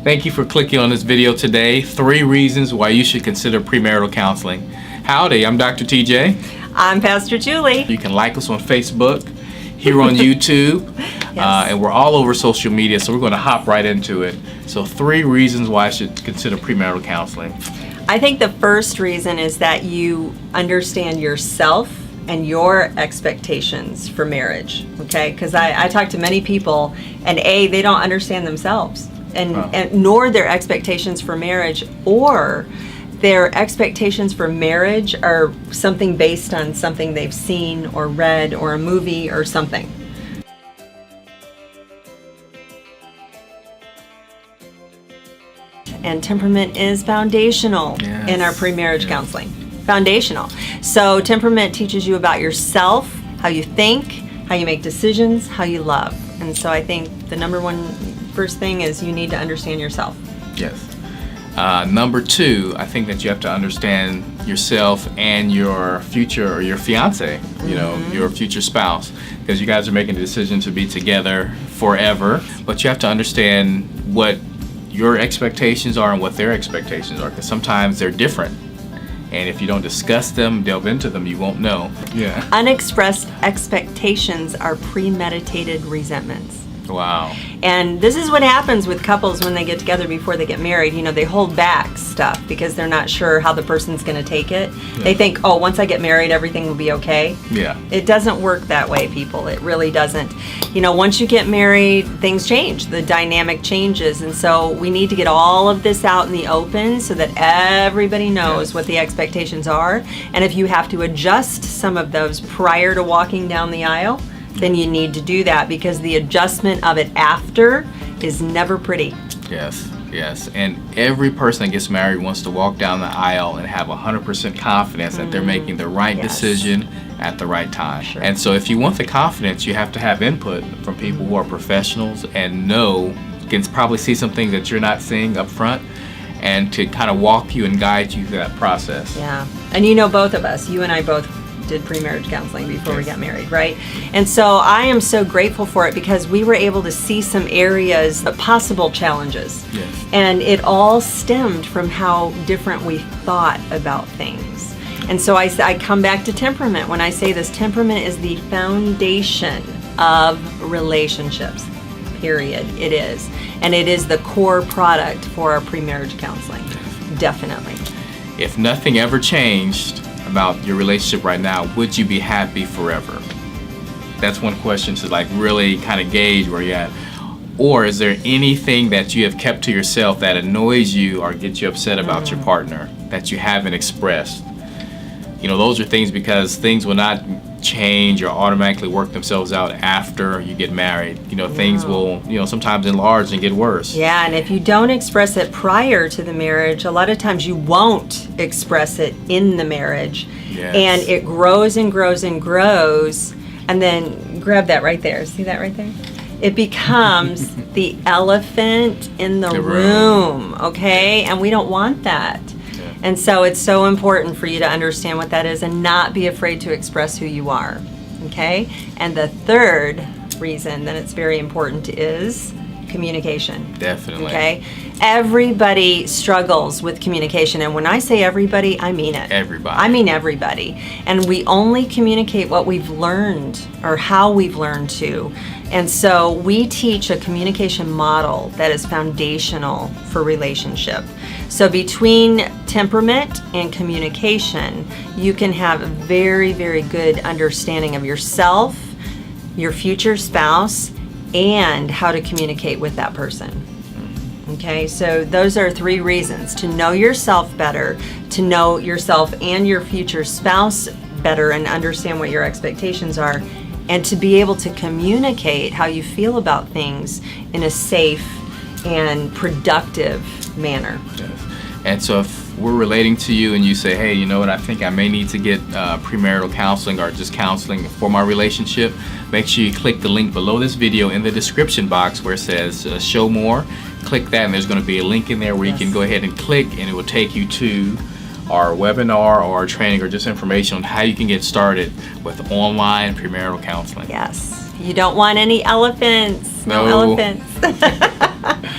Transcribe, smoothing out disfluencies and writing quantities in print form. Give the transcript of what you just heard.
Thank you for clicking on this video today. 3 reasons why you should consider premarital counseling. Howdy, I'm Dr. TJ. I'm Pastor Julie. You can like us on Facebook, here on YouTube, Yes. and we're all over social media, so we're going to hop right into it. So 3 reasons why I should consider premarital counseling. I think the first reason is that you understand yourself and your expectations for marriage, okay? Because I talk to many people, and they don't understand themselves, and nor their expectations for marriage, or their expectations for marriage are something based on something they've seen or read or a movie or something. And temperament is foundational in our pre-marriage counseling. Foundational. So temperament teaches you about yourself, how you think, how you make decisions, how you love. And so I think the number one first thing is you need to understand yourself. Yes. Number 2, I think that you have to understand yourself and your future, or your fiance, you know, your future spouse, because you guys are making a decision to be together forever. But you have to understand what your expectations are and what their expectations are, because sometimes they're different. And if you don't discuss them, delve into them, you won't know. Yeah. Unexpressed expectations are premeditated resentments. Wow. And this is what happens with couples when they get together before they get married. You know, they hold back stuff because they're not sure how the person's going to take it. Yeah. They think, oh, once I get married, everything will be okay. Yeah. It doesn't work that way, people. It really doesn't. You know, once you get married, things change. The dynamic changes. And so we need to get all of this out in the open so that everybody knows what the expectations are. And if you have to adjust some of those prior to walking down the aisle, then you need to do that, because the adjustment of it after is never pretty. Yes, yes. And every person that gets married wants to walk down the aisle and have 100% confidence that they're making the right decision at the right time. Sure. And so if you want the confidence, you have to have input from people who are professionals and can probably see some things that you're not seeing up front, and to kind of walk you and guide you through that process. Yeah. And you know, both of us, you and I both did pre-marriage counseling before we got married, right? And so I am so grateful for it, because we were able to see some areas of possible challenges. Yes. And it all stemmed from how different we thought about things. And so I come back to temperament when I say this. Temperament is the foundation of relationships, period. It is. And it is the core product for our pre-marriage counseling. Definitely. If nothing ever changed about your relationship right now, would you be happy forever? That's one question to really kind of gauge where you're at. Or is there anything that you have kept to yourself that annoys you or gets you upset about your partner that you haven't expressed? You know, those are things, because things will not change or automatically work themselves out after you get married. You know, things will, sometimes enlarge and get worse. Yeah, and if you don't express it prior to the marriage, a lot of times you won't express it in the marriage. Yes. And it grows and grows and grows, and then grab that right there. See that right there? It becomes the elephant in the room, okay? And we don't want that. And so it's so important for you to understand what that is and not be afraid to express who you are, okay? And the third reason that it's very important is communication. Definitely. Okay? Everybody struggles with communication. And when I say everybody, I mean it. Everybody. I mean everybody. And we only communicate what we've learned or how we've learned to. And so we teach a communication model that is foundational for relationship. So between temperament and communication, you can have a very, very good understanding of yourself, your future spouse, and how to communicate with that person. Okay, so those are 3 reasons: to know yourself better, to know yourself and your future spouse better and understand what your expectations are, and to be able to communicate how you feel about things in a safe and productive manner. Yes. And so if we're relating to you and you say, hey, you know what, I think I may need to get premarital counseling or just counseling for my relationship, make sure you click the link below this video in the description box where it says show more. Click that, and there's going to be a link in there where you can go ahead and click, and it will take you to our webinar or our training or just information on how you can get started with online premarital counseling. Yes. You don't want any elephants. No. No elephants.